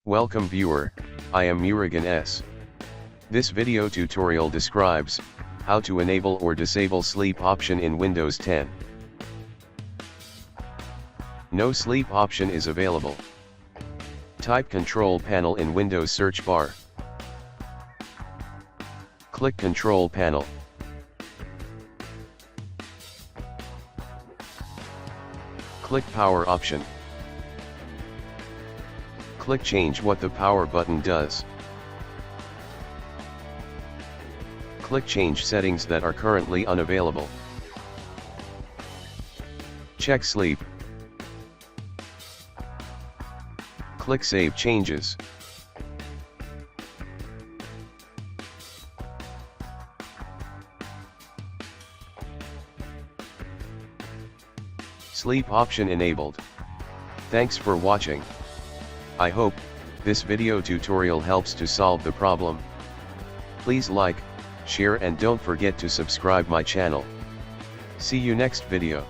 Welcome viewer, I am Murugan S. This video tutorial describes how to enable or disable sleep option in Windows 10. No sleep option is available. Type Control Panel in Windows search bar. Click Control Panel. Click Power option. Click Change what the power button does. Click Change settings that are currently unavailable. Check Sleep. Click Save Changes. Sleep option enabled. Thanks for watching. I hope this video tutorial helps to solve the problem. Please like, share and don't forget to subscribe my channel. See you next video.